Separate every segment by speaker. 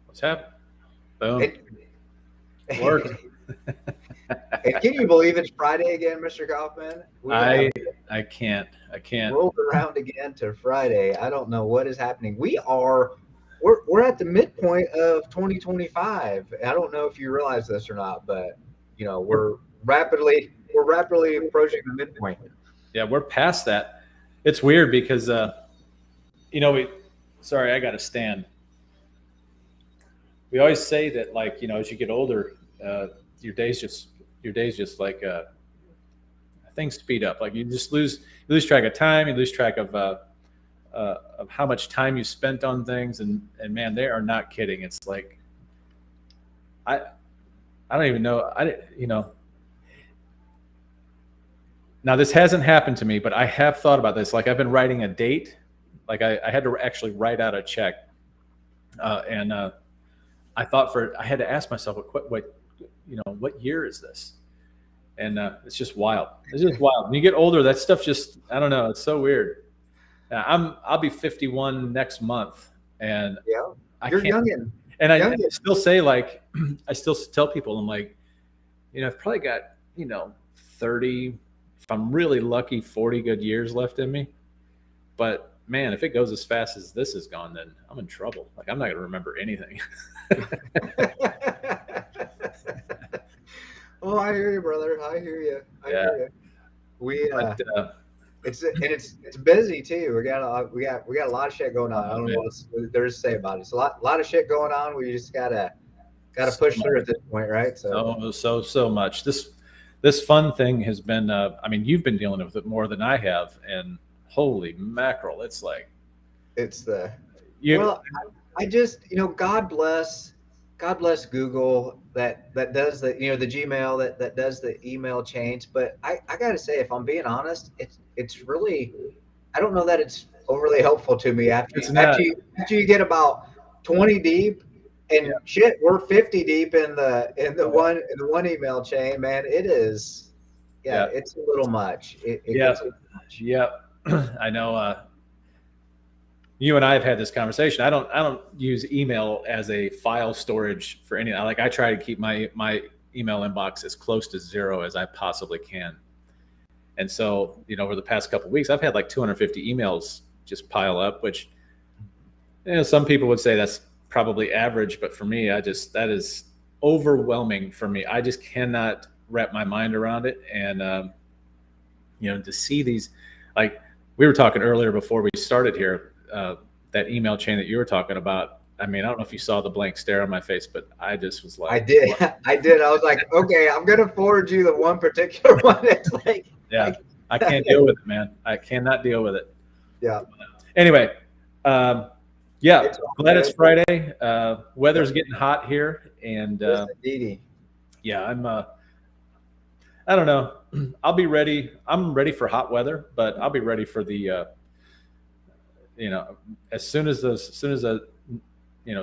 Speaker 1: What's happening? Boom.
Speaker 2: And,
Speaker 1: Worked.
Speaker 2: and can you believe it's Friday again, Mr. Kaufman?
Speaker 1: I can't.
Speaker 2: Rolled around again to Friday. I don't know what is happening. We're at the midpoint of 2025. I don't know if you realize this or not, but we're rapidly approaching the midpoint.
Speaker 1: Yeah, we're past that. It's weird because sorry, I got to stand. We always say that, like, as you get older, your days just like things speed up. Like you lose track of time, you lose track of how much time you spent on things, and man, they are not kidding. It's like I don't even know. Now this hasn't happened to me, but I have thought about this. Like I've been writing a date. Like I had to actually write out a check, and I had to ask myself what year is this? And it's just wild. It's just wild. When you get older, that stuff just, I don't know. It's so weird. I'll be 51 next month, and
Speaker 2: you're youngin'.
Speaker 1: And I still say, like, I still tell people, I'm like, I've probably got 30, if I'm really lucky, 40 good years left in me. But man, if it goes as fast as this is gone, then I'm in trouble. Like I'm not gonna remember anything.
Speaker 2: Oh, I hear you, brother. I hear you. I hear you. It's busy too. We got a lot of shit going on. I don't know what there's to say about it. It's a lot of shit going on. We just gotta push through at this point, right?
Speaker 1: So much. This fun thing has been. You've been dealing with it more than I have, and holy mackerel, it's like
Speaker 2: I just God bless Google that does the the Gmail that does the email chains. But I gotta say, if I'm being honest, it's really, I don't know that it's overly helpful to me after you get about 20 deep, and shit, we're 50 deep in the one email chain, man. It is it's a little much. It gets a little much.
Speaker 1: Yeah. I know you and I have had this conversation. I don't use email as a file storage for any. I try to keep my email inbox as close to zero as I possibly can. And so, over the past couple of weeks, I've had like 250 emails just pile up, which some people would say that's probably average, but for me, that is overwhelming for me. I just cannot wrap my mind around it. And to see these, like we were talking earlier before we started here, that email chain that you were talking about. I don't know if you saw the blank stare on my face, but I just was like,
Speaker 2: I did. I was like, okay, I'm going to forward you the one particular one. It's like,
Speaker 1: I can't deal with it, man. I cannot deal with it.
Speaker 2: Yeah.
Speaker 1: Anyway, glad it's Friday. Weather's getting hot here, and I'm I don't know. I'll be ready. I'm ready for hot weather, but I'll be ready for the as soon as the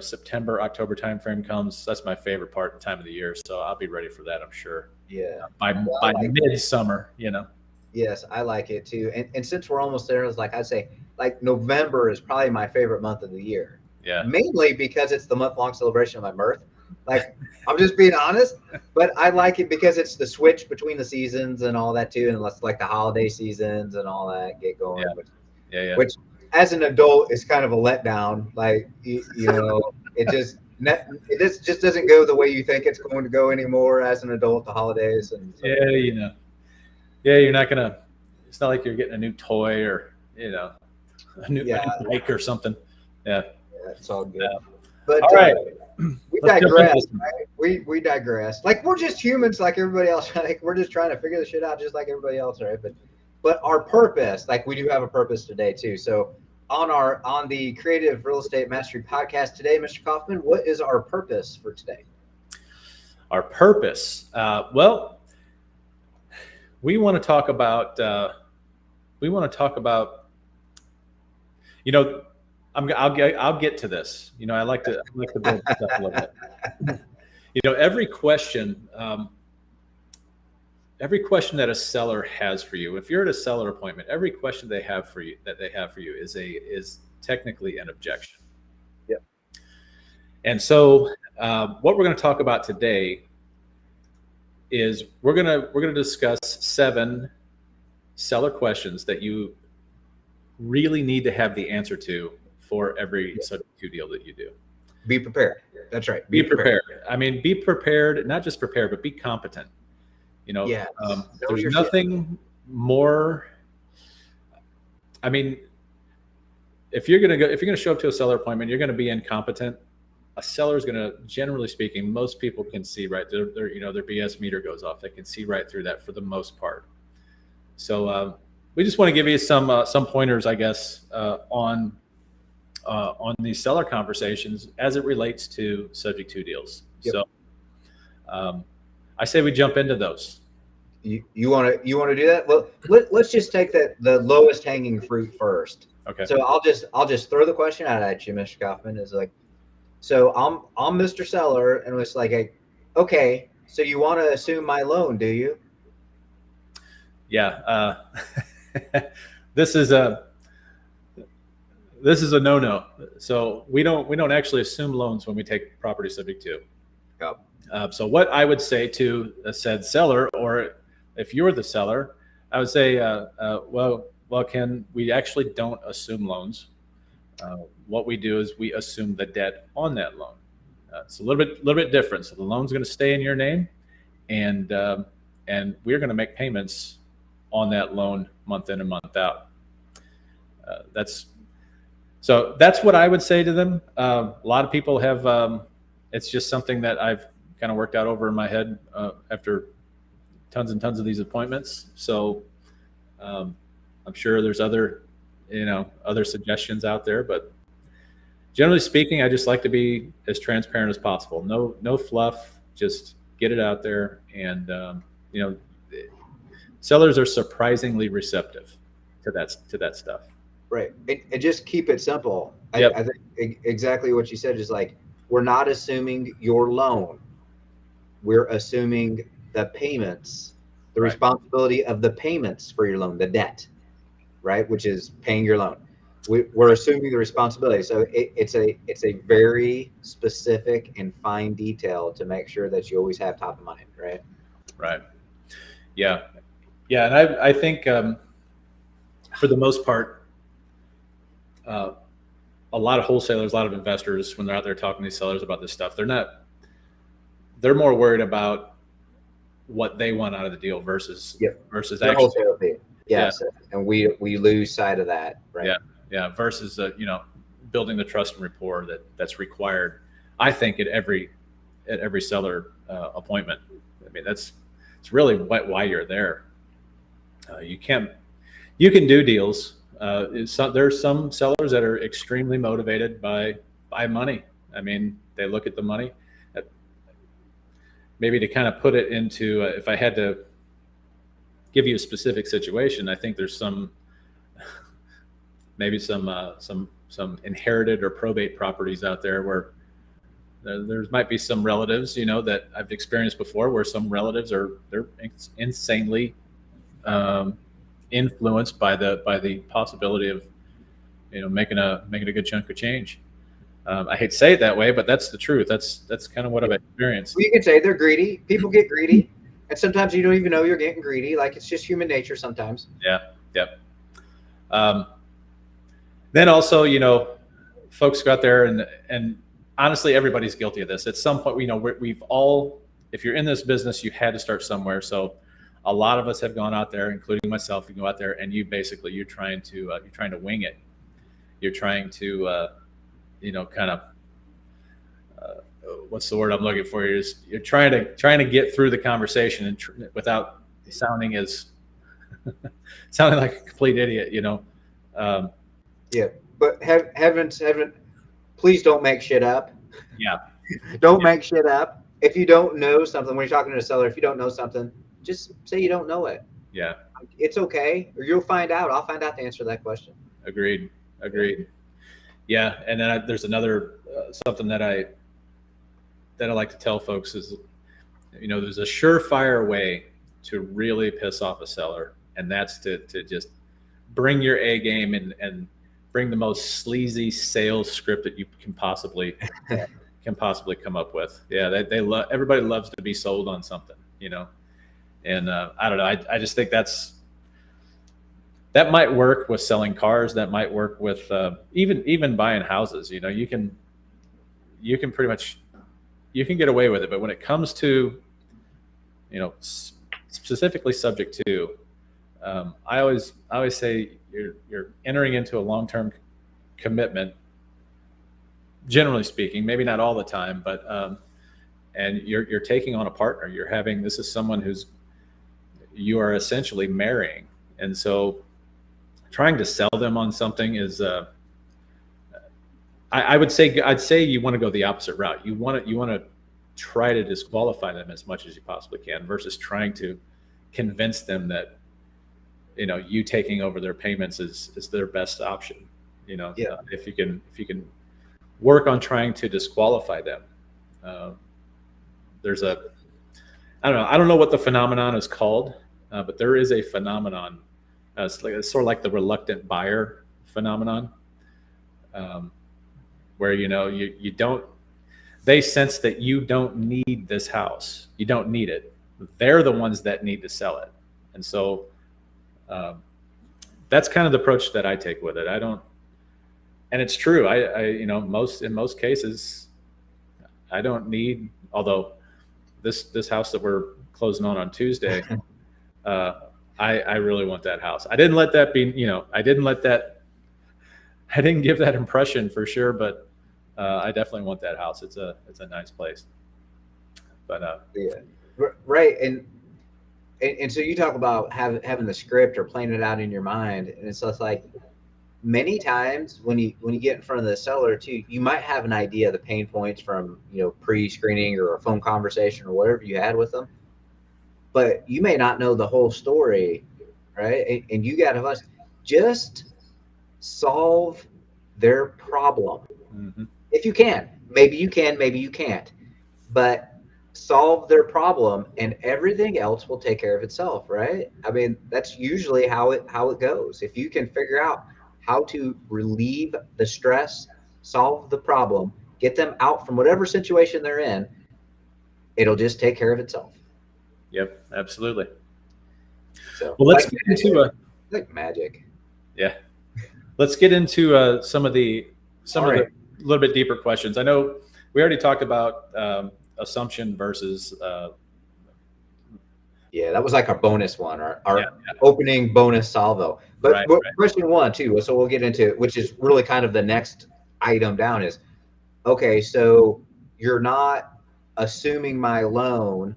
Speaker 1: September, October timeframe comes. That's my favorite time of the year, so I'll be ready for that, I'm sure.
Speaker 2: Yeah.
Speaker 1: By midsummer,
Speaker 2: Yes, I like it too. And since we're almost there, it's like I'd say, like November is probably my favorite month of the year.
Speaker 1: Yeah.
Speaker 2: Mainly because it's the month-long celebration of my birth. Like, I'm just being honest, but I like it because it's the switch between the seasons and all that too, and less like the holiday seasons and all that get going. Which as an adult is kind of a letdown. Like, it just doesn't go the way you think it's going to go anymore as an adult. The holidays and so
Speaker 1: you're not gonna. It's not like you're getting a new toy or a new bike or something. Yeah,
Speaker 2: it's all good. But
Speaker 1: all right.
Speaker 2: We digress, right? We digress. Like, we're just humans like everybody else. Like, we're just trying to figure the shit out just like everybody else, right? But our purpose, like, we do have a purpose today too. So on the Creative Real Estate Mastery podcast today, Mr. Kaufman, what is our purpose for today?
Speaker 1: Our purpose. We want to talk about. I'll get to this. I like to build this up a little bit. Every question, every question that a seller has for you, if you're at a seller appointment, every question they have for you is technically an objection.
Speaker 2: Yep.
Speaker 1: And so, what we're going to talk about today is we're gonna discuss 7 seller questions that you really need to have the answer to for every subject to deal that you do.
Speaker 2: Be prepared. That's right.
Speaker 1: Be prepared. I mean, be prepared, not just prepared, but be competent.
Speaker 2: Yes.
Speaker 1: There's nothing more. I mean, if you're gonna show up to a seller appointment, you're gonna be incompetent. A seller is gonna, generally speaking, most people can see right. Their BS meter goes off. They can see right through that for the most part. So we just want to give you some pointers, I guess, on these seller conversations as it relates to subject to deals. Yep. So I say we jump into those.
Speaker 2: You want to do that? Well, let's just take the lowest hanging fruit first.
Speaker 1: Okay.
Speaker 2: So I'll just throw the question out at you, Mr. Kaufman. Is like, so I'm Mr. Seller, and it's like, okay, so you want to assume my loan, do you?
Speaker 1: Yeah. This is a no-no. So we don't actually assume loans when we take property subject to.
Speaker 2: Yep.
Speaker 1: So what I would say to a said seller, or if you're the seller, I would say, well, Ken, we actually don't assume loans. What we do is we assume the debt on that loan. It's a little bit different. So the loan's going to stay in your name, and we're going to make payments on that loan month in and month out. That's what I would say to them. A lot of people have. It's just something that I've kind of worked out over in my head after tons and tons of these appointments. So I'm sure there's other suggestions out there, but generally speaking, I just like to be as transparent as possible. No fluff, just get it out there. And sellers are surprisingly receptive to that stuff.
Speaker 2: Right. And just keep it simple.
Speaker 1: Yep.
Speaker 2: I think exactly what you said is like, we're not assuming your loan. We're assuming the payments, the responsibility of the payments for your loan, the debt, right? Which is paying your loan. We're assuming the responsibility. So it's a very specific and fine detail to make sure that you always have top of mind, right?
Speaker 1: Right. Yeah. Yeah. And I think for the most part, a lot of wholesalers, a lot of investors, when they're out there talking to these sellers about this stuff, they're more worried about what they want out of the deal versus actually
Speaker 2: wholesale fee. Yes. Yeah. And we lose sight of that, right?
Speaker 1: Yeah. Yeah. Versus building the trust and rapport that's required, I think, at every seller appointment. I mean, it's really why you're there. You can do deals. There's some sellers that are extremely motivated by money. I mean, they look at the money. Maybe to kind of put it into, if I had to give you a specific situation, I think there's some inherited or probate properties out there where there might be some relatives, that I've experienced before, where some relatives they're insanely influenced by the possibility of making a good chunk of change. I hate to say it that way, but that's the truth. That's kind of what I've experienced.
Speaker 2: Well, you can say they're greedy. People get greedy, and sometimes you don't even know you're getting greedy. Like, it's just human nature sometimes.
Speaker 1: Yeah. Yep. Then also, folks go out there and honestly, everybody's guilty of this. At some point, we've all, if you're in this business, you had to start somewhere. So a lot of us have gone out there, including myself. You go out there and you're trying to wing it. You're trying to, kind of, what's the word I'm looking for? You're trying to get through the conversation and without sounding like a complete idiot,
Speaker 2: Yeah, but haven't. Please don't make shit up.
Speaker 1: Yeah.
Speaker 2: Don't make shit up. If you don't know something, when you're talking to a seller, if you don't know something, just say you don't know it.
Speaker 1: Yeah.
Speaker 2: It's okay, or you'll find out. I'll find out the answer to that question.
Speaker 1: Agreed. Yeah, and then there's another something that I like to tell folks is, there's a surefire way to really piss off a seller, and that's to just bring your A game and bring the most sleazy sales script that you can possibly come up with. Yeah, they love, everybody loves to be sold on something, and I don't know. I just think that might work with selling cars. That might work with even buying houses. You can pretty much, you can get away with it. But when it comes to, specifically subject to, I always say you're entering into a long-term commitment, generally speaking, maybe not all the time, but and you're taking on a partner. This is someone you are essentially marrying, and so trying to sell them on something is I'd say you want to go the opposite route. You want to try to disqualify them as much as you possibly can, versus trying to convince them that you taking over their payments is their best option.
Speaker 2: Yeah.
Speaker 1: If you can work on trying to disqualify them. I don't know what the phenomenon is called, but there is a phenomenon. It's sort of like the reluctant buyer phenomenon, where you don't. They sense that you don't need this house. You don't need it. They're the ones that need to sell it, and so that's kind of the approach that I take with it. I don't, and it's true. In most cases, I don't need. Although this house that we're closing on Tuesday, I really want that house. I didn't let that be. I didn't give that impression for sure, but I definitely want that house. It's a nice place. But
Speaker 2: yeah, right. And so you talk about having the script or playing it out in your mind, and it's just like many times when you get in front of the seller too, you might have an idea of the pain points from pre-screening or a phone conversation or whatever you had with them, but you may not know the whole story, right? And you got to just solve their problem.
Speaker 1: mm-hmm.
Speaker 2: If you can. Maybe you can, maybe you can't, but solve their problem and everything else will take care of itself, right? I mean, that's usually how it goes. If you can figure out how to relieve the stress, solve the problem, get them out from whatever situation they're in, it'll just take care of itself.
Speaker 1: Yep, absolutely.
Speaker 2: So,
Speaker 1: well, let's get into
Speaker 2: like magic.
Speaker 1: Yeah, let's get into some of the little bit deeper questions. I know we already talked about assumption versus.
Speaker 2: Yeah, that was like our bonus one, our opening bonus salvo. But question one too, so we'll get into it, which is really kind of the next item down is, okay, so you're not assuming my loan,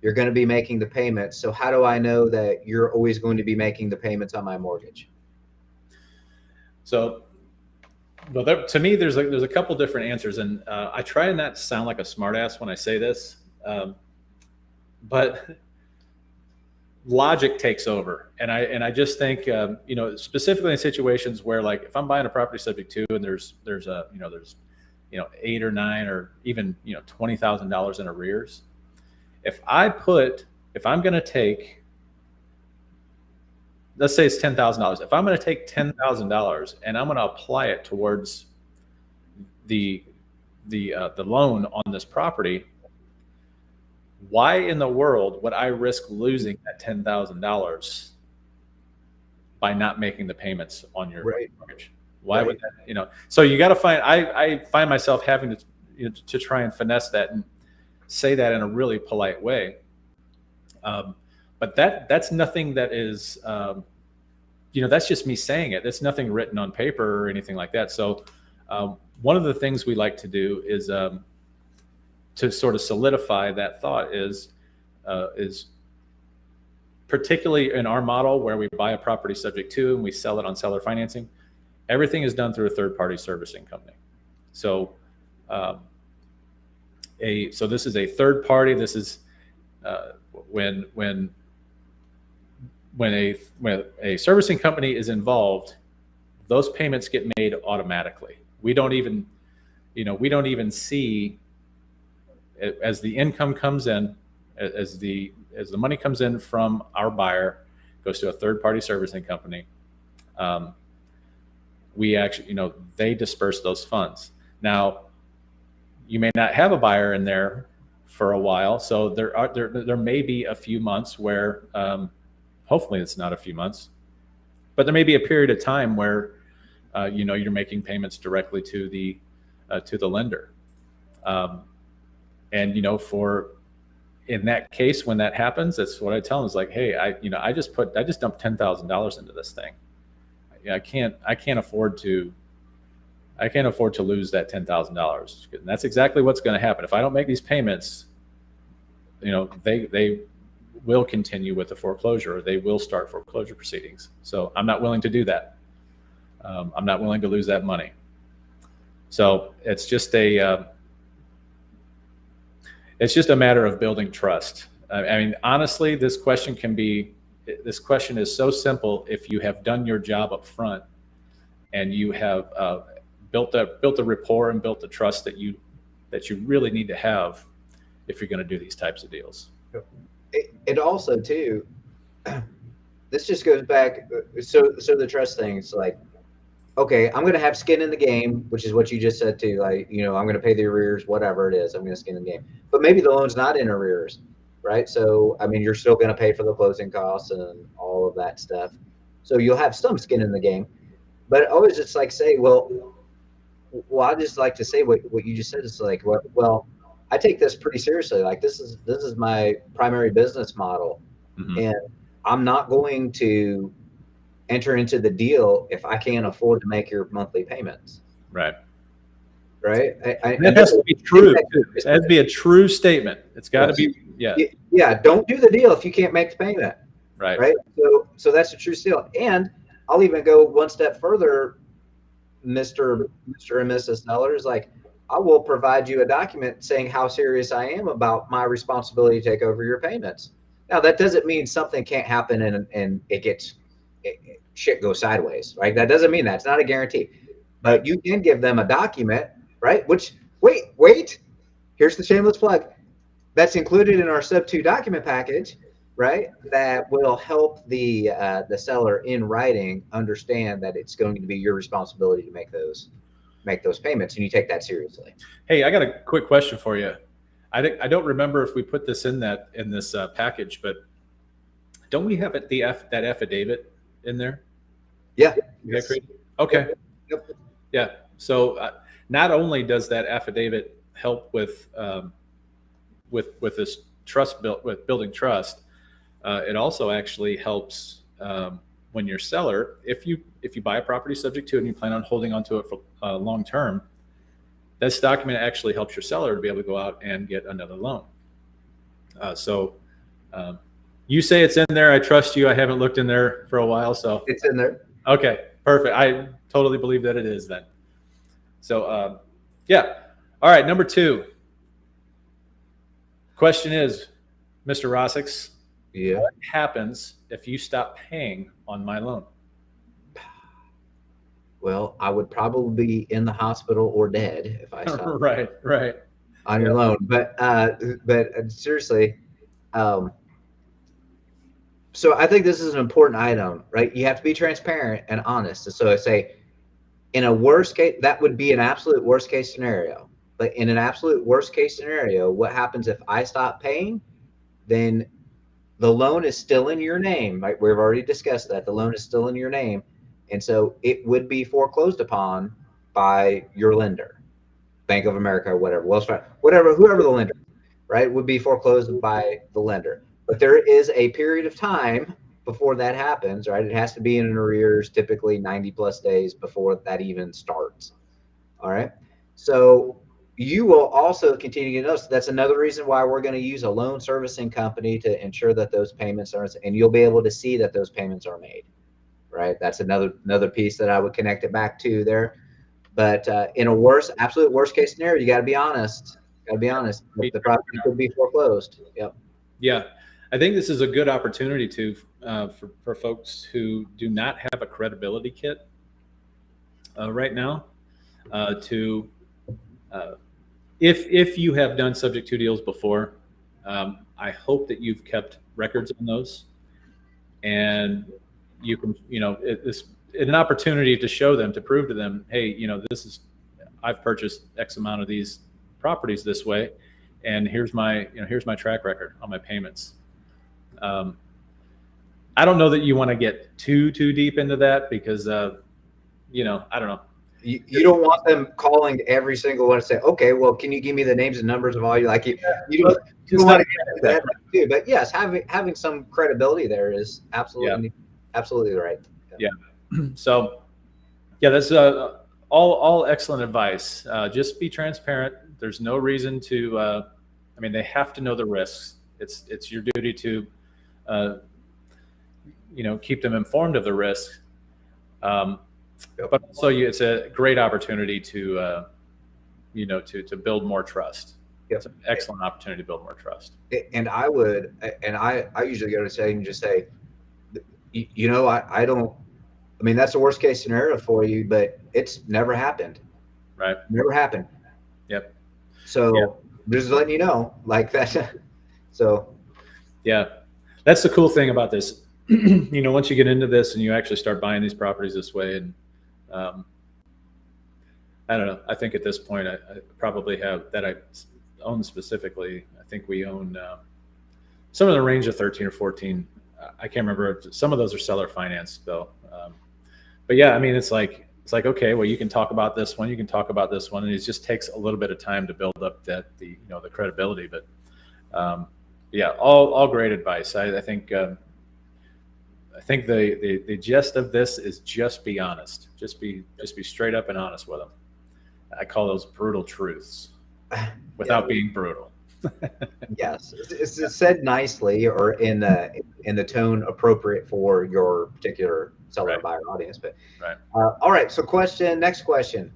Speaker 2: you're going to be making the payments. So how do I know that you're always going to be making the payments on my mortgage?
Speaker 1: So, well, to me, there's a couple different answers, and I try and not sound like a smartass when I say this, but logic takes over, and I just think specifically in situations where, like, if I'm buying a property subject to, and there's $8 or $9 or even $20,000 in arrears, if I'm going to take, let's say it's $10,000. If I'm going to take $10,000 and I'm going to apply it towards the loan on this property, why in the world would I risk losing that $10,000 by not making the payments on your mortgage? Why would that? So you got to find. I find myself having to try and finesse that and say that in a really polite way. But that's nothing that is, that's just me saying it. That's nothing written on paper or anything like that. So one of the things we like to do is to sort of solidify that thought is particularly in our model where we buy a property subject to and we sell it on seller financing, everything is done through a third-party servicing company. So so this is a third party. This is when a servicing company is involved, those payments get made automatically. We don't even see, as the income comes in, as the money comes in from our buyer, goes to a third party servicing company. We actually, they disperse those funds. Now, you may not have a buyer in there for a while, so there may be a few months where, hopefully it's not a few months, but there may be a period of time where, you're making payments directly to the lender, and in that case, when that happens, that's what I tell them is like, hey, I just dumped $10,000 into this thing. I can't afford to lose that $10,000. And that's exactly what's going to happen. If I don't make these payments, they will continue with the foreclosure, or they will start foreclosure proceedings. So I'm not willing to do that. I'm not willing to lose that money. So it's just a matter of building trust. I mean, honestly, this question is so simple if you have done your job up front and you have built a rapport and built the trust that you really need to have if you're going to do these types of deals.
Speaker 2: It also too, this just goes back. So the trust thing is like, okay, I'm going to have skin in the game, which is what you just said too. Like, I'm going to pay the arrears, whatever it is, I'm going to skin in the game. But maybe the loan's not in arrears, right? So, I mean, you're still going to pay for the closing costs and all of that stuff. So you'll have some skin in the game. But I always just like say, well, I just like to say what you just said is like, well, I take this pretty seriously. Like this is my primary business model,
Speaker 1: Mm-hmm.
Speaker 2: and I'm not going to enter into the deal if I can't afford to make your monthly payments.
Speaker 1: Right.
Speaker 2: Right.
Speaker 1: That has to be true. It has to be a true statement. It's got to be. Yeah.
Speaker 2: Yeah. Don't do the deal if you can't make the payment.
Speaker 1: Right.
Speaker 2: Right. So that's a true deal. And I'll even go one step further, Mr. and Mrs. Sellers. Like, I will provide you a document saying how serious I am about my responsibility to take over your payments. Now, that doesn't mean something can't happen and shit goes sideways, right? That doesn't mean that. It's not a guarantee. But you can give them a document, right? Which, wait, here's the shameless plug. That's included in our Sub 2 document package, right? That will help the seller in writing understand that it's going to be your responsibility to make those payments, and you take that seriously.
Speaker 1: Hey, I got a quick question for you. I don't remember if we put this in this package, but don't we have that affidavit in there?
Speaker 2: Yeah.
Speaker 1: Yes. Okay.
Speaker 2: Yep.
Speaker 1: Yeah. So not only does that affidavit help with this with building trust, it also actually helps when your seller, if you buy a property subject to it and you plan on holding onto it for long term, this document actually helps your seller to be able to go out and get another loan. So you say it's in there. I trust you. I haven't looked in there for a while, so
Speaker 2: it's in there.
Speaker 1: Okay, perfect. I totally believe that it is then. So yeah. All right, number 2. Question is, Mr. Rossix, what happens if you stop paying on my loan?
Speaker 2: Well, I would probably be in the hospital or dead if I stopped.
Speaker 1: Right.
Speaker 2: On your loan, but seriously, so I think this is an important item, right? You have to be transparent and honest. And so I say, in a worst case, that would be an absolute worst case scenario. But in an absolute worst case scenario, what happens if I stop paying? Then the loan is still in your name, right? We've already discussed that. The loan is still in your name. And so it would be foreclosed upon by your lender, Bank of America, whatever, Wells Fargo, whatever, whoever the lender, right, would be foreclosed by the lender. But there is a period of time before that happens, right? It has to be in an arrears, typically 90 plus days before that even starts. All right. So you will also continue to notice that's another reason why we're going to use a loan servicing company to ensure that those payments are, and you'll be able to see that those payments are made, right? That's another piece that I would connect it back to there. But in a absolute worst case scenario, you got to be honest. The property could be foreclosed. Yep.
Speaker 1: Yeah. I think this is a good opportunity for folks who do not have a credibility kit right now if you have done subject to deals before, I hope that you've kept records on those, and you can, it's an opportunity to show them, to prove to them, hey, I've purchased X amount of these properties this way, and here's my track record on my payments. I don't know that you want to get too deep into that because, I don't know.
Speaker 2: You don't want them calling every single one and say, okay, well, can you give me the names and numbers of all you like? You don't want to get that too. But yes, having some credibility there is absolutely right.
Speaker 1: Yeah. So, yeah, that's all excellent advice. Just be transparent. There's no reason to. They have to know the risks. It's your duty to, keep them informed of the risks. But also, it's a great opportunity to, to build more trust.
Speaker 2: Yep.
Speaker 1: It's an excellent opportunity to build more trust.
Speaker 2: And I usually go to say and just say, I don't. That's the worst case scenario for you, but it's never happened.
Speaker 1: Right.
Speaker 2: Never happened.
Speaker 1: Yep.
Speaker 2: So just letting you know, like that. So.
Speaker 1: Yeah, that's the cool thing about this. Once you get into this and you actually start buying these properties this way, and I don't know. I think at this point, I probably have that I own specifically. I think we own some in the range of 13 or 14. I can't remember. Some of those are seller financed though. But yeah, it's like, okay, well, you can talk about this one, you can talk about this one, and it just takes a little bit of time to build up the credibility. But yeah, all great advice. I think the gist of this is just be honest. Just be straight up and honest with them. I call those brutal truths without being brutal.
Speaker 2: Yes, it's said nicely or in the tone appropriate for your particular seller buyer audience. But all right. So next question.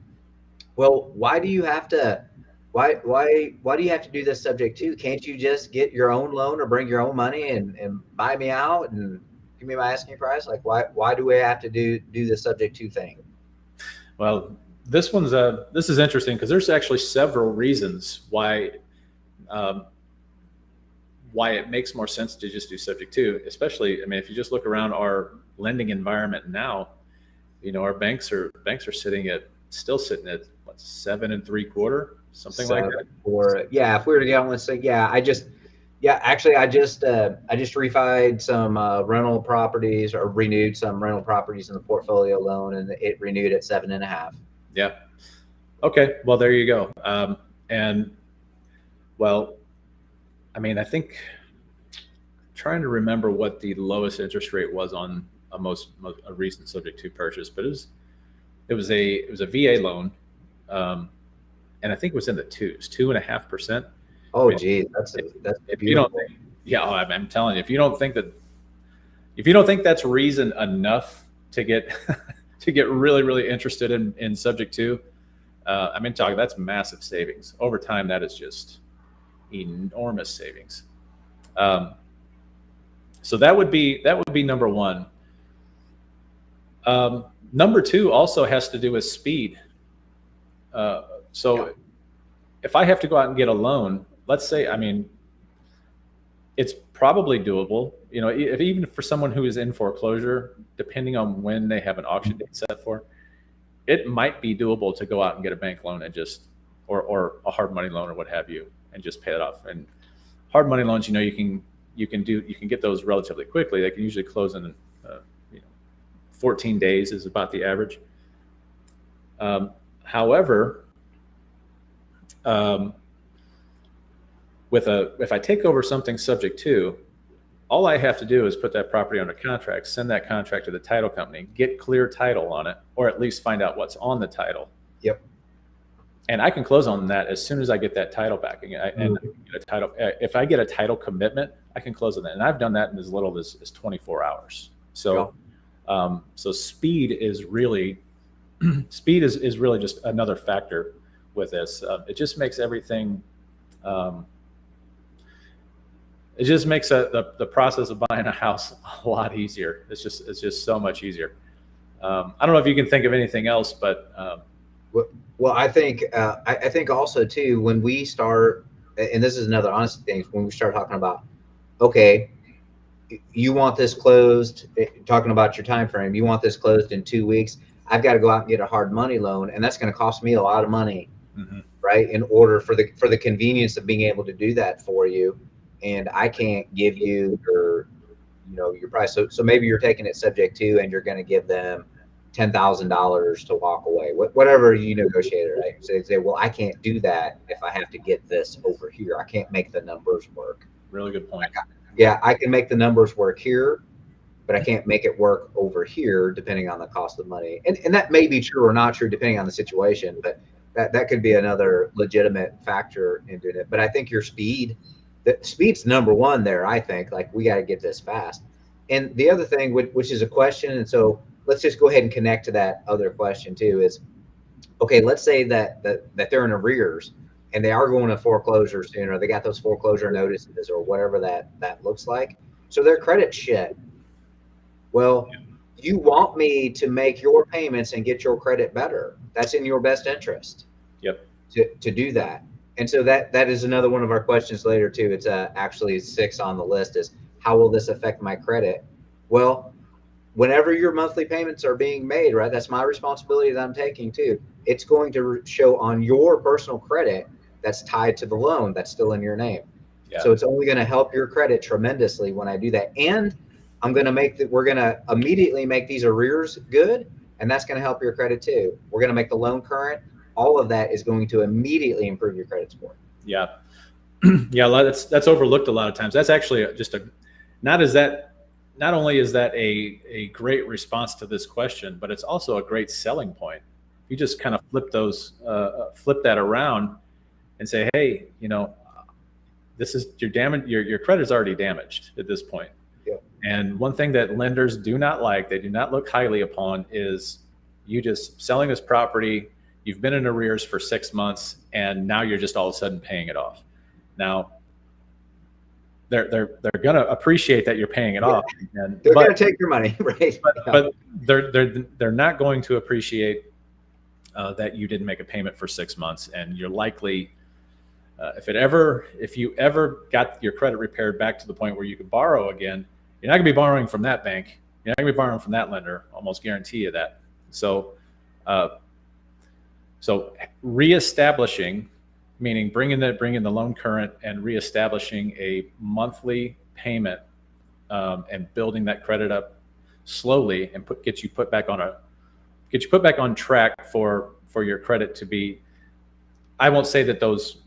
Speaker 2: Well, why do you have to do this subject to? Can't you just get your own loan or bring your own money and buy me out and give me my asking price? Like why do we have to do the subject to thing?
Speaker 1: Well, this is interesting because there's actually several reasons why it makes more sense to just do subject to, especially, if you just look around our lending environment now, our banks are still sitting at what, 7 3/4, something like that.
Speaker 2: Or if we were to get on, let's say, I just refied some rental properties or renewed some rental properties in the portfolio loan, and it renewed at 7.5.
Speaker 1: Yeah. Okay. Well, there you go. I think trying to remember what the lowest interest rate was on a recent subject to purchase, but it was a VA loan, and I think it was in the 2.5%.
Speaker 2: Oh, geez, that's
Speaker 1: if you don't. Yeah, I'm telling you, if you don't think that's reason enough to get to get really, really interested in subject to, that's massive savings over time. That is just enormous savings. So that would be number one. Number two also has to do with speed. If I have to go out and get a loan, let's say, it's probably doable. Even for someone who is in foreclosure, depending on when they have an auction date set for, it might be doable to go out and get a bank loan and or a hard money loan or what have you, and just pay it off. And hard money loans, you can get those relatively quickly. They can usually close in 14 days is about the average. However, if I take over something subject to, all I have to do is put that property under contract, send that contract to the title company, get clear title on it, or at least find out what's on the title.
Speaker 2: Yep.
Speaker 1: And I can close on that as soon as I get that title back. If I get a title commitment, I can close on that. And I've done that in as little as 24 hours. So, so speed is really just another factor with this. It just makes everything. It just makes the process of buying a house a lot easier. It's just so much easier. I don't know if you can think of anything else, but
Speaker 2: well, I think also too, when we start and this is another honest thing, when we start talking about, okay, you want this closed, talking about your time frame, you want this closed in 2 weeks. I've got to go out and get a hard money loan, and that's going to cost me a lot of money, right? In order for the convenience of being able to do that for you, and I can't give you your price. So maybe you're taking it subject to, and you're going to give them $10,000 to walk away, whatever you negotiated, right? So they say, well, I can't do that if I have to get this over here. I can't make the numbers work.
Speaker 1: Really good point.
Speaker 2: Yeah, I can make the numbers work here, but I can't make it work over here depending on the cost of money. And that may be true or not true depending on the situation, but that could be another legitimate factor in doing it. But I think the speed's number one there. I think, like, we got to get this fast. And the other thing, which is a question, and so let's just go ahead and connect to that other question too, is, okay, let's say that they're in arrears and they are going to foreclosure soon, or they got those foreclosure notices or whatever that looks like. So their credit's shit. Well, you want me to make your payments and get your credit better. That's in your best interest.
Speaker 1: Yep.
Speaker 2: To do that. And so that is another one of our questions later too. It's actually 6 on the list, is how will this affect my credit? Well, whenever your monthly payments are being made, right, that's my responsibility that I'm taking too. It's going to show on your personal credit that's tied to the loan that's still in your name. Yeah. So it's only going to help your credit tremendously when I do that. And we're going to immediately make these arrears good, and that's going to help your credit too. We're going to make the loan current. All of that is going to immediately improve your credit score.
Speaker 1: Yeah. Yeah. That's overlooked a lot of times. That's actually not only is that a great response to this question, but it's also a great selling point. You just kind of flip that around and say, hey, this is your credit is already damaged at this point.
Speaker 2: Yep.
Speaker 1: And one thing that lenders do not like, they do not look highly upon, is you just selling this property. You've been in arrears for 6 months, and now you're just all of a sudden paying it off. Now, they're going to appreciate that you're paying it off. And
Speaker 2: they're going to take your money, right?
Speaker 1: But they're not going to appreciate that you didn't make a payment for 6 months, and you're likely, if you ever got your credit repaired back to the point where you could borrow again, you're not going to be borrowing from that bank. You're not going to be borrowing from that lender. Almost guarantee you that. So reestablishing, meaning bringing the loan current and reestablishing a monthly payment, and building that credit up slowly, and get you put back on track for your credit to be. I won't say that those,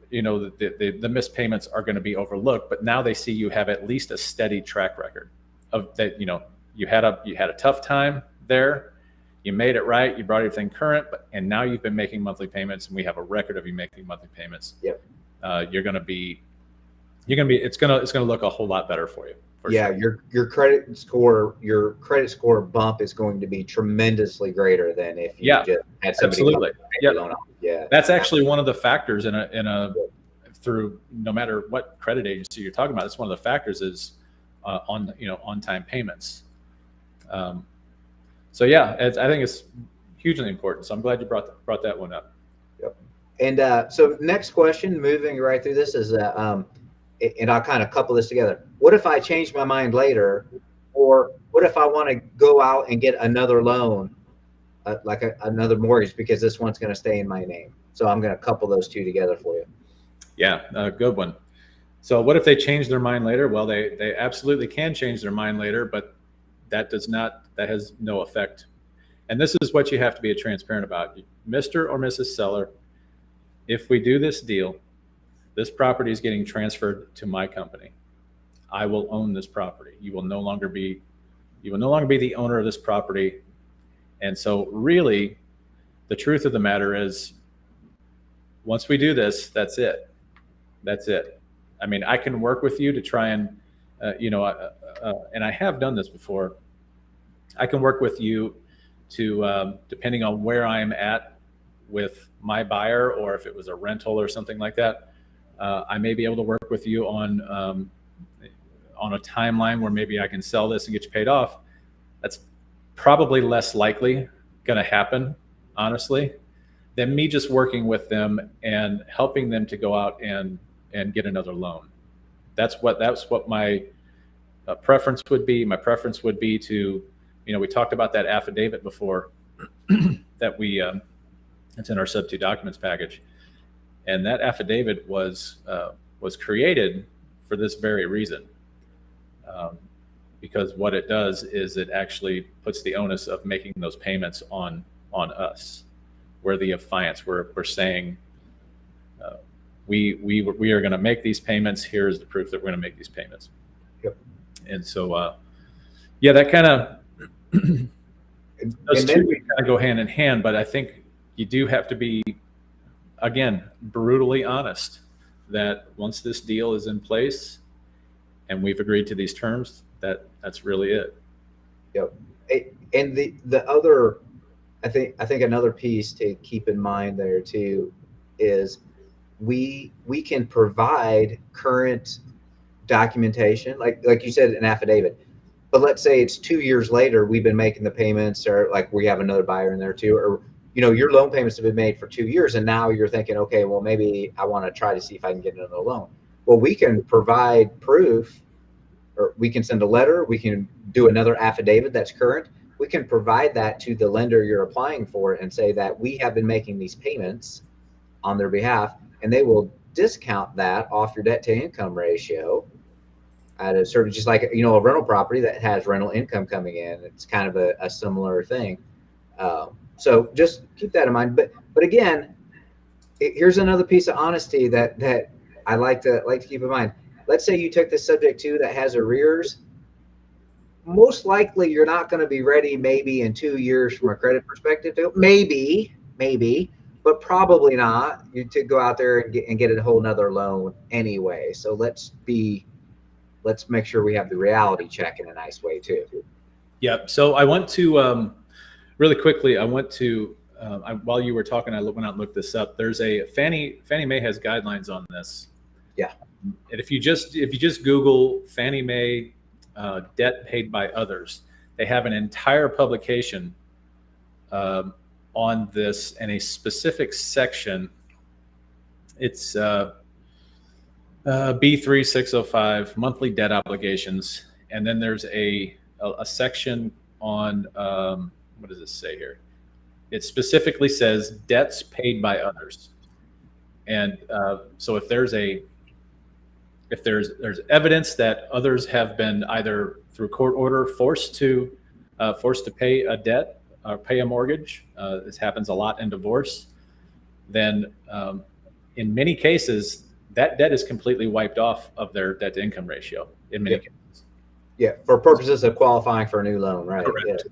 Speaker 1: the missed payments are going to be overlooked, but now they see you have at least a steady track record of that. You had a tough time there. You made it right. You brought everything current, and now you've been making monthly payments, and we have a record of you making monthly payments.
Speaker 2: Yep.
Speaker 1: It's going to look a whole lot better for you.
Speaker 2: Sure. Your credit score bump is going to be tremendously greater than if you just had somebody.
Speaker 1: Absolutely.
Speaker 2: Loan off. Yeah.
Speaker 1: That's actually one of the factors through no matter what credit agency you're talking about. It's one of the factors is on-time payments. So yeah, I think it's hugely important. So I'm glad you brought that one up.
Speaker 2: Yep. And so next question, moving right through this, is and I'll kind of couple this together. What if I change my mind later, or what if I want to go out and get another loan, like another mortgage, because this one's going to stay in my name? So I'm going to couple those two together for you.
Speaker 1: Yeah, good one. So what if they change their mind later? Well, they absolutely can change their mind later, but that has no effect. And this is what you have to be transparent about. Mr. or Mrs. Seller, if we do this deal, this property is getting transferred to my company. I will own this property. You will no longer be the owner of this property. And so really, the truth of the matter is, once we do this, that's it. That's it. I mean, I can work with you to try and, and I have done this before. I can work with you to, depending on where I'm at with my buyer, or if it was a rental or something like that, I may be able to work with you on a timeline where maybe I can sell this and get you paid off. That's probably less likely going to happen, honestly. than me just working with them and helping them to go out and get another loan. That's what my preference would be. My preference would be to, we talked about that affidavit before that it's in our sub 2 documents package, and that affidavit was created for this very reason, because what it does is it actually puts the onus of making those payments on us. We're the affiance. We're saying we are going to make these payments. Here's the proof that we're going to make these payments.
Speaker 2: Yep.
Speaker 1: And so, that kind of those two kind of go hand in hand. But I think you do have to be, again, brutally honest that once this deal is in place and we've agreed to these terms, that's really it.
Speaker 2: Yep. And the other, I think another piece to keep in mind there too is we can provide current documentation, like you said, an affidavit. But let's say it's 2 years later, we've been making the payments, or like we have another buyer in there too, or your loan payments have been made for 2 years, and now you're thinking, okay, well, maybe I want to try to see if I can get another loan. Well, we can provide proof, or we can send a letter, we can do another affidavit that's current. We can provide that to the lender you're applying for and say that we have been making these payments on their behalf, and they will discount that off your debt to income ratio at a certain, just like, a rental property that has rental income coming in. It's kind of a similar thing. So just keep that in mind. But again, here's another piece of honesty that I like to keep in mind. Let's say you took the subject to that has arrears. Most likely you're not going to be ready maybe in 2 years from a credit perspective. Maybe, but probably not. You to go out there and get a whole nother loan anyway. So let's make sure we have the reality check in a nice way too.
Speaker 1: Yeah. So I went to really quickly. I went to while you were talking, I went out and looked this up. There's a Fannie Mae has guidelines on this.
Speaker 2: Yeah.
Speaker 1: And if you just Google Fannie Mae debt paid by others, they have an entire publication on this and a specific section. It's B3605 monthly debt obligations, and then there's a section on what does it say here? It specifically says debts paid by others, and so if there's evidence that others have been either through court order forced to pay a debt or pay a mortgage, this happens a lot in divorce, then in many cases that debt is completely wiped off of their debt to income ratio in many cases.
Speaker 2: Yeah, for purposes of qualifying for a new loan, right?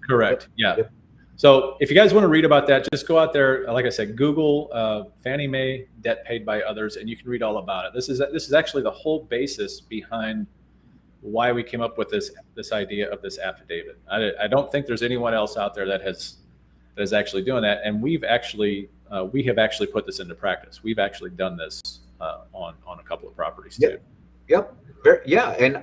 Speaker 1: Correct. Yeah. Yep. So if you guys want to read about that, just go out there. Like I said, Google Fannie Mae debt paid by others, and you can read all about it. This is actually the whole basis behind why we came up with this idea of this affidavit. I don't think there's anyone else out there that is actually doing that, and we have actually put this into practice. We've actually done this on a couple of properties too.
Speaker 2: Yep. Yeah, and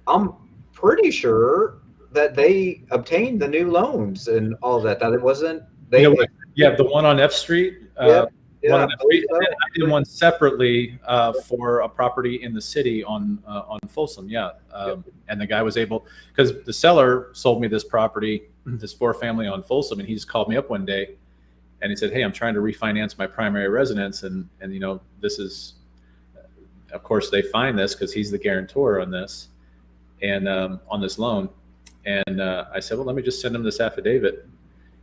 Speaker 2: I'm pretty sure that they obtained the new loans and all of that. That it wasn't they.
Speaker 1: The one on F Street.
Speaker 2: Yeah.
Speaker 1: I did one separately for a property in the city on Folsom. Yeah. And the guy was able, because the seller sold me this property, this 4-family on Folsom, and he just called me up one day and he said, "Hey, I'm trying to refinance my primary residence, and this is," of course they find this because he's the guarantor on this and on this loan. And I said, well, let me just send him this affidavit.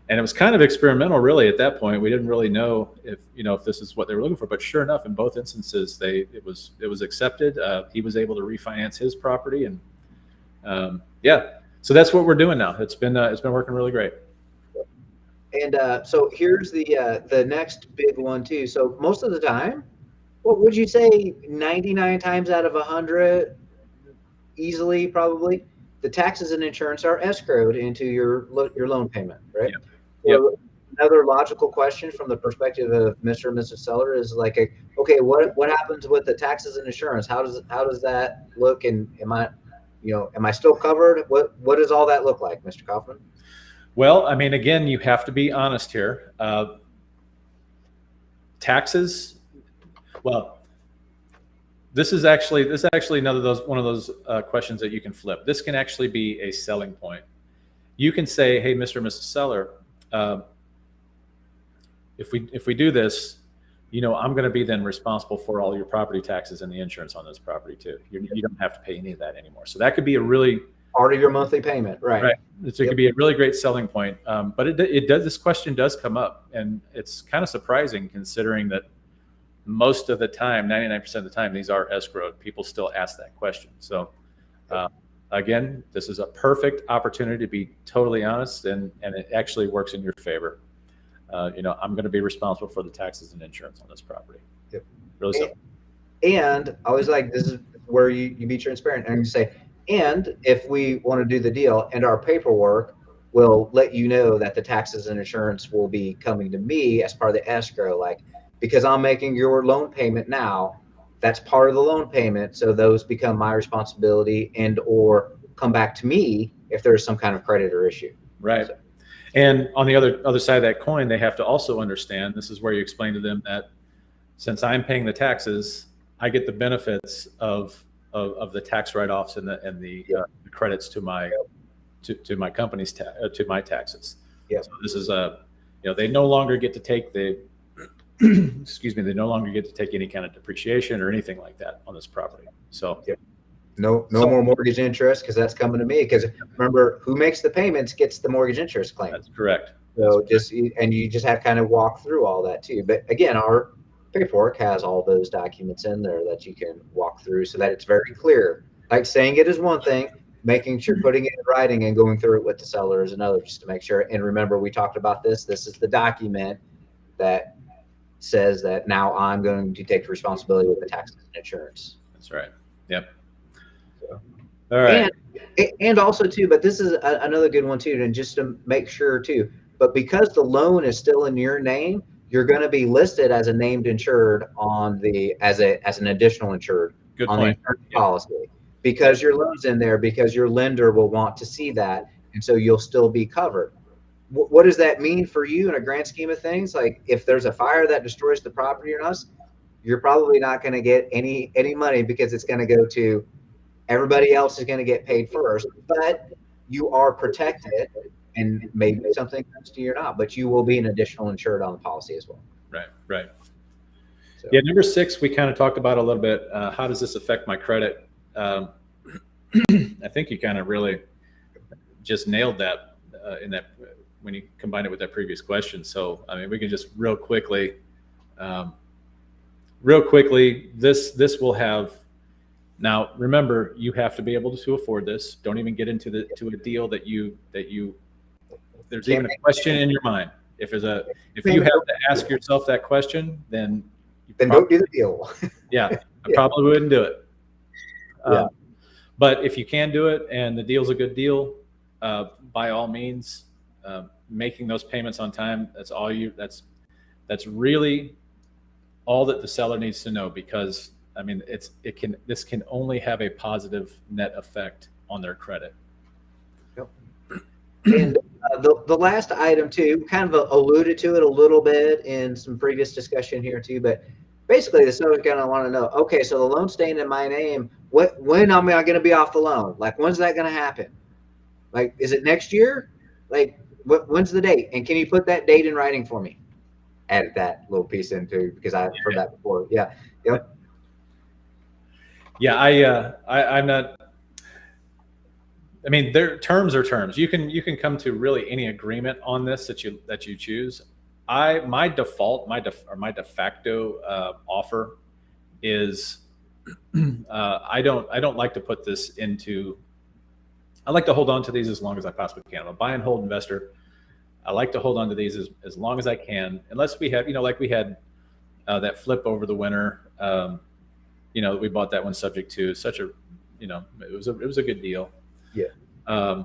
Speaker 1: And it was kind of experimental, really. At that point, we didn't really know if this is what they were looking for. But sure enough, in both instances, it was accepted. He was able to refinance his property, and so that's what we're doing now. It's been working really great.
Speaker 2: And so here's the next big one too. So most of the time, what would you say? 99 times out of 100, easily probably, the taxes and insurance are escrowed into your loan payment, right?
Speaker 1: Yep.
Speaker 2: So another logical question from the perspective of Mr. and Mrs. Seller is like, okay, what happens with the taxes and insurance? How does that look? And am I still covered? What does all that look like, Mr. Kaufman?
Speaker 1: Well, I mean, again, you have to be honest here. taxes, well, this is actually one of those questions that you can flip. This can actually be a selling point. You can say, hey, Mr. and Mrs. Seller, if we do this, I'm going to be then responsible for all your property taxes and the insurance on this property too. You don't have to pay any of that anymore. So that could be a really
Speaker 2: part of your monthly payment, right?
Speaker 1: Right. So it could be a really great selling point. But it does. This question does come up, and it's kind of surprising considering that most of the time, 99% of the time, these are escrowed. People still ask that question. So again, this is a perfect opportunity to be totally honest, and it actually works in your favor. I'm going to be responsible for the taxes and insurance on this property.
Speaker 2: Yep.
Speaker 1: Really simple.
Speaker 2: And I was like, this is where you be transparent and you say, and if we want to do the deal, and our paperwork will let you know that the taxes and insurance will be coming to me as part of the escrow, like, because I'm making your loan payment now, that's part of the loan payment. So those become my responsibility and or come back to me if there's some kind of creditor issue.
Speaker 1: Right.
Speaker 2: So,
Speaker 1: and on the other side of that coin, they have to also understand, this is where you explain to them that since I'm paying the taxes, I get the benefits of the tax write-offs and the credits to my to my company's to my taxes.
Speaker 2: Yeah.
Speaker 1: So this is they no longer get to take the excuse me, they no longer get to take any kind of depreciation or anything like that on this property. So
Speaker 2: no more mortgage interest, because that's coming to me. Because remember, who makes the payments gets the mortgage interest claim.
Speaker 1: That's correct.
Speaker 2: So you just have to kind of walk through all that too. But again, our paperwork has all those documents in there that you can walk through so that it's very clear. Like, saying it is one thing, making sure putting it in writing and going through it with the seller is another, just to make sure. And remember, we talked about this. This is the document that says that now I'm going to take responsibility with the taxes and insurance.
Speaker 1: That's right. Yep.
Speaker 2: So,
Speaker 1: all right.
Speaker 2: And also too, but this is another good one too, and just to make sure too, but because the loan is still in your name, you're going to be listed as a named insured on the as an additional insured
Speaker 1: Good
Speaker 2: on
Speaker 1: point.
Speaker 2: the insurance policy, because your loan's in there, because your lender will want to see that, and so you'll still be covered. What does that mean for you in a grand scheme of things? Like, if there's a fire that destroys the property or us, you're probably not going to get any money, because it's going to go to everybody else is going to get paid first, but you are protected, and maybe something comes to you or not, but you will be an additional insured on the policy as well.
Speaker 1: Right.
Speaker 2: So,
Speaker 1: Yeah. Number 6, we kind of talked about a little bit. How does this affect my credit? I think you kind of really just nailed that in that when you combine it with that previous question. So, I mean, we can just real quickly, this will have. Now, remember, you have to be able to afford this. Don't even get into a deal that you there's even a question in your mind. If you have to ask yourself that question, then
Speaker 2: don't do the deal.
Speaker 1: Yeah, I probably wouldn't do it.
Speaker 2: Yeah.
Speaker 1: But if you can do it and the deal's a good deal, by all means, making those payments on time. That's really all that the seller needs to know, because I mean, this can only have a positive net effect on their credit.
Speaker 2: Yep. And the last item too, kind of alluded to it a little bit in some previous discussion here too, but basically the seller's going to want to know, okay, so the loan's staying in my name. When am I going to be off the loan? Like, when's that going to happen? Like, is it next year? Like, when's the date? And can you put that date in writing for me? Added that little piece in too, because I've heard that before. Yeah. Yep.
Speaker 1: Yeah, I'm not. I mean, their terms are terms. You can come to really any agreement on this that you choose. My de facto offer is I don't like to put this into. I like to hold on to these as long as I possibly can. I'm a buy and hold investor. I like to hold on to these as long as I can, unless we have, like we had that flip over the winter. We bought that one subject to such a, it was a good deal.
Speaker 2: Yeah.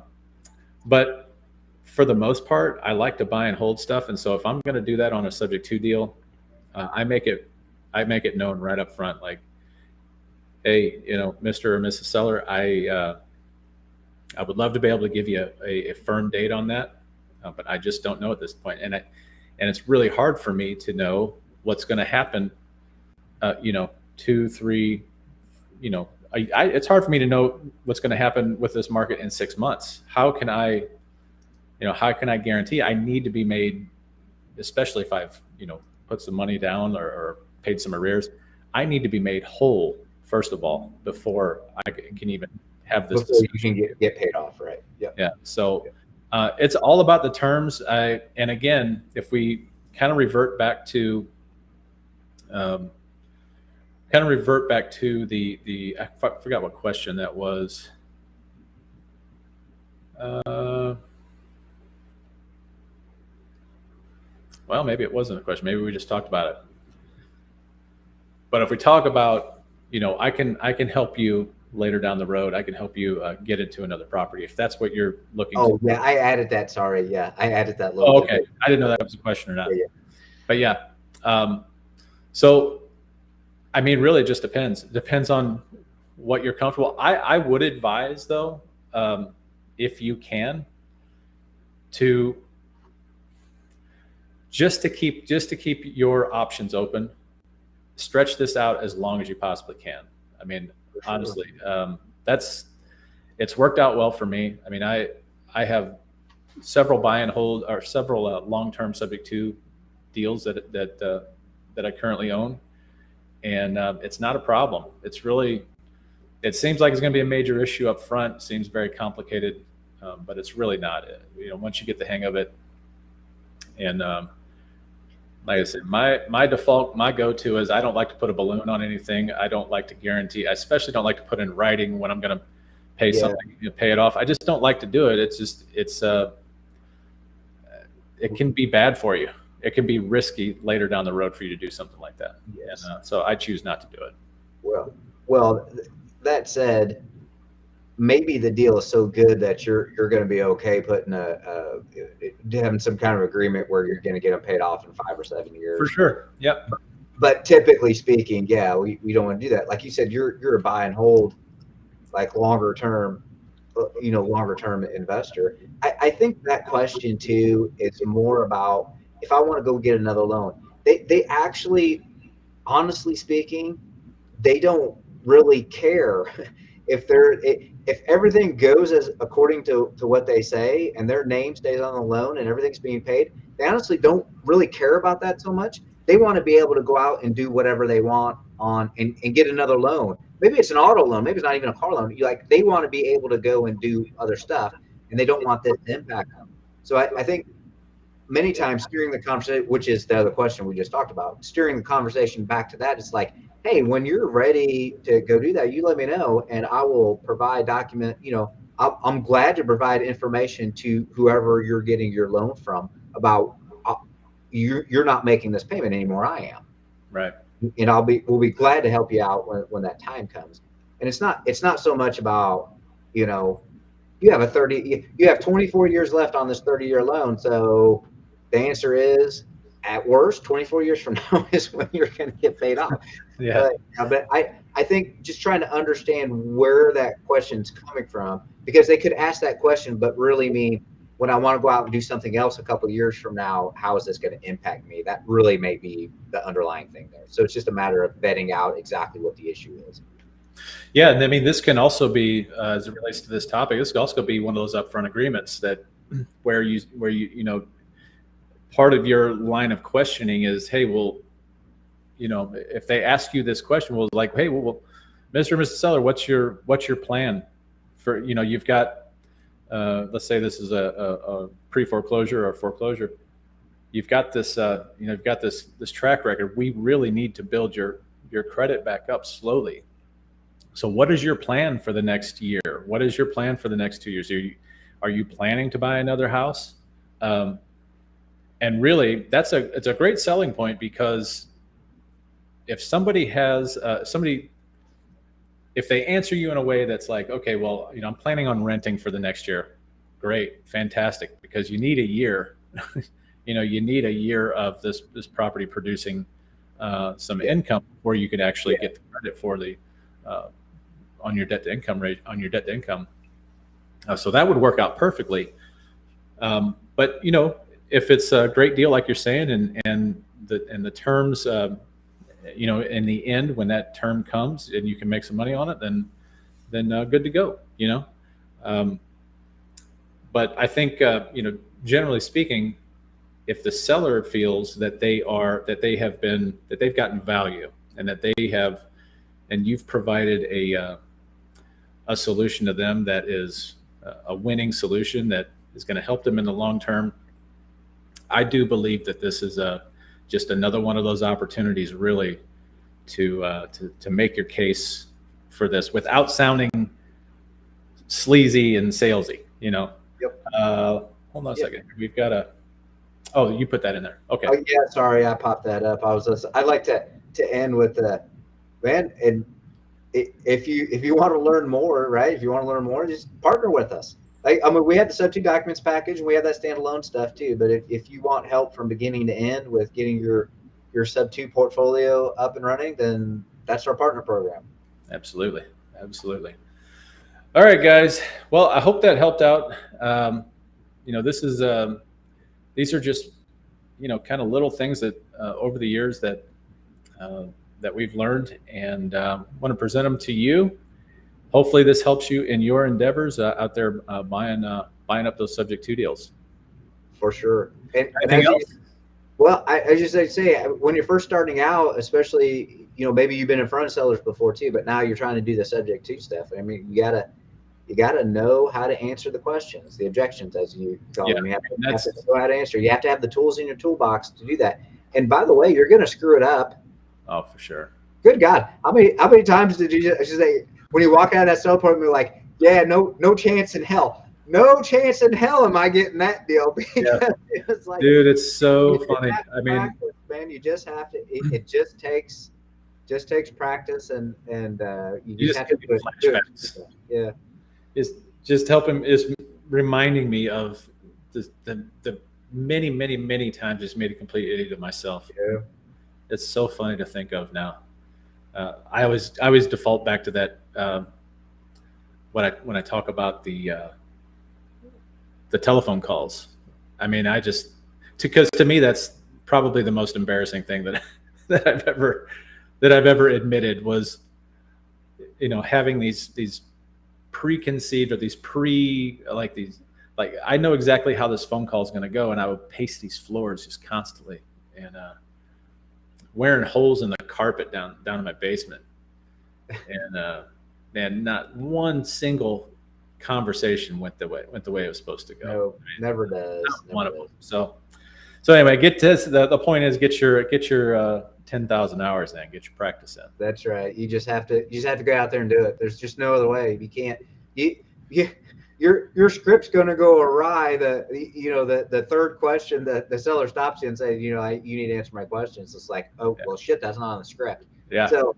Speaker 1: But for the most part, I like to buy and hold stuff. And so if I'm going to do that on a subject to deal, I make it known right up front, like, hey, Mr. or Mrs. Seller, I would love to be able to give you a firm date on that, but I just don't know at this point. And it's really hard for me to know what's going to happen, 2, 3, it's hard for me to know what's going to happen with this market in 6 months. How can I guarantee? I need to be made, especially if I've, put some money down or paid some arrears. I need to be made whole, first of all, before I can even have this
Speaker 2: Before
Speaker 1: discussion.
Speaker 2: you can get paid off, right?
Speaker 1: Yeah. So it's all about the terms. And again, if we kind of revert back to, the I forgot what question that was. Well, maybe it wasn't a question. Maybe we just talked about it. But if we talk about, I can help you later down the road. I can help you get into another property if that's what you're looking to.
Speaker 2: Oh, yeah, I added that. Sorry. Yeah, I added that little.
Speaker 1: Oh, okay. I didn't know that was a question or not.
Speaker 2: Yeah.
Speaker 1: But yeah. So, I mean, really it just depends. It depends on what you're comfortable. I would advise, though, if you can, to just to keep your options open. Stretch this out as long as you possibly can. I mean, honestly, it's worked out well for me. I mean, I have several buy and hold or several long-term subject to deals that I currently own, and it's not a problem. It seems like it's going to be a major issue up front. It seems very complicated, but it's really not. Once you get the hang of it, and like I said, my default, my go-to is I don't like to put a balloon on anything. I don't like to guarantee. I especially don't like to put in writing when I'm going to pay something, pay it off. I just don't like to do it. It can be bad for you. It can be risky later down the road for you to do something like that.
Speaker 2: Yes.
Speaker 1: And so I choose not to do it.
Speaker 2: Well, that said, maybe the deal is so good that you're going to be okay putting having some kind of agreement where you're going to get them paid off in 5 or 7 years.
Speaker 1: For sure. Yep.
Speaker 2: But typically speaking, yeah, we don't want to do that. Like you said, you're a buy and hold, like longer term investor. I think that question too is more about if I want to go get another loan. They actually, honestly speaking, they don't really care if everything goes as according to what they say and their name stays on the loan and everything's being paid. They honestly don't really care about that so much. They want to be able to go out and do whatever they want and get another loan. Maybe it's an auto loan. Maybe it's not even a car loan. They want to be able to go and do other stuff, and they don't want this to impact them. So I think many times steering the conversation, which is the other question we just talked about, steering the conversation back to that, it's like, hey, when you're ready to go do that, you let me know, and I will provide I'm glad to provide information to whoever you're getting your loan from about you're not making this payment anymore. I am.
Speaker 1: Right.
Speaker 2: And we'll be glad to help you out when that time comes. And it's not so much about, you have 24 years left on this 30-year loan. So the answer is, at worst, 24 years from now is when you're going to get paid off.
Speaker 1: Yeah.
Speaker 2: But I think just trying to understand where that question's coming from, because they could ask that question, but really mean, when I want to go out and do something else a couple of years from now, how is this going to impact me? That really may be the underlying thing there. So it's just a matter of vetting out exactly what the issue is.
Speaker 1: Yeah, and I mean, this can also be, as it relates to this topic, this could also be one of those upfront agreements that where you part of your line of questioning is, hey, well, if they ask you this question, well, like, hey, well, Mr. and Mrs. Seller, what's your plan for, you've got, let's say this is a pre-foreclosure or foreclosure. You've got this, you've got this track record. We really need to build your credit back up slowly. So what is your plan for the next year? What is your plan for the next 2 years? Are you planning to buy another house? And really, it's a great selling point, because if somebody has if they answer you in a way that's like, okay, well, I'm planning on renting for the next year. Great, fantastic, because you need a year. You need a year of this property producing some income before you could actually get the credit for the on your debt to income rate, on your debt to income. So that would work out perfectly. But if it's a great deal, like you're saying, and the terms, in the end, when that term comes and you can make some money on it, then good to go. But I think generally speaking, if the seller feels that they've gotten value and that and you've provided a solution to them that is a winning solution that is going to help them in the long term, I do believe that this is just another one of those opportunities, really, to make your case for this without sounding sleazy and salesy.
Speaker 2: Yep.
Speaker 1: Hold on a second. We've got Oh, you put that in there. Okay.
Speaker 2: Oh, yeah, sorry, I popped that up. I'd like to end with man, and if you want to learn more, right? If you want to learn more, just partner with us. We have the Sub 2 documents package, and we have that standalone stuff too. But if you want help from beginning to end with getting your Sub 2 portfolio up and running, then that's our partner program.
Speaker 1: Absolutely. All right, guys. Well, I hope that helped out. These are just, kind of little things that over the years that we've learned, and want to present them to you. Hopefully this helps you in your endeavors out there buying up those Subject 2 deals.
Speaker 2: For sure. And
Speaker 1: anything else?
Speaker 2: I just say when you're first starting out, especially, maybe you've been in front of sellers before too, but now you're trying to do the Subject 2 stuff. I mean, you gotta know how to answer the questions, the objections, as you call them. You have to know how to answer. You have to have the tools in your toolbox to do that. And by the way, you're going to screw it up.
Speaker 1: Oh, for sure.
Speaker 2: Good God. How many times did you just say, when you walk out of that sell appointment, like, yeah, no chance in hell. No chance in hell am I getting that deal. Because it's like,
Speaker 1: dude, it's so funny. I mean,
Speaker 2: practice, man, you just have to, it just takes practice, and you just have to do it. Yeah.
Speaker 1: Is reminding me of the many, many, many times just made a complete idiot of myself.
Speaker 2: Yeah.
Speaker 1: It's so funny to think of now. I always default back to that when I talk about the telephone calls. I mean, because to me that's probably the most embarrassing thing that I've ever admitted was, having these preconceived or I know exactly how this phone call is going to go, and I would pace these floors just constantly, and wearing holes in the carpet down in my basement, and not one single conversation went the way it was supposed to go.
Speaker 2: No, never does.
Speaker 1: One of them. So anyway, get this. The point is, get your 10,000 hours in, get your practice in.
Speaker 2: That's right. You just have to go out there and do it. There's just no other way. You can't. Your script's going to go awry. The third question, the seller stops you and says, you need to answer my questions. It's like, oh, well, shit, that's not on the script.
Speaker 1: Yeah.
Speaker 2: So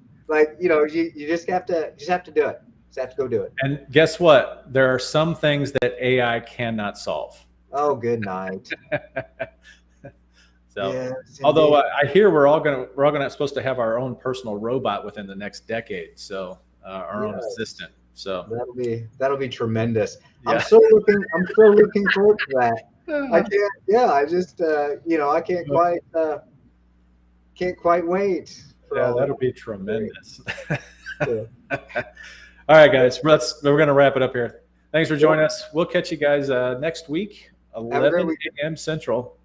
Speaker 2: you just have to do it. Just have to go do it.
Speaker 1: And guess what? There are some things that AI cannot solve.
Speaker 2: Oh, good night.
Speaker 1: So,
Speaker 2: yes,
Speaker 1: although I hear we're all gonna supposed to have our own personal robot within the next decade. So our own assistant. So
Speaker 2: that'll be tremendous.
Speaker 1: Yeah.
Speaker 2: I'm so looking forward to that. I can't. Yeah, I just I can't quite wait.
Speaker 1: Yeah, that'll be tremendous. All right, guys, we're gonna wrap it up here. Thanks for joining us. We'll catch you guys next week, 11 a.m. Central.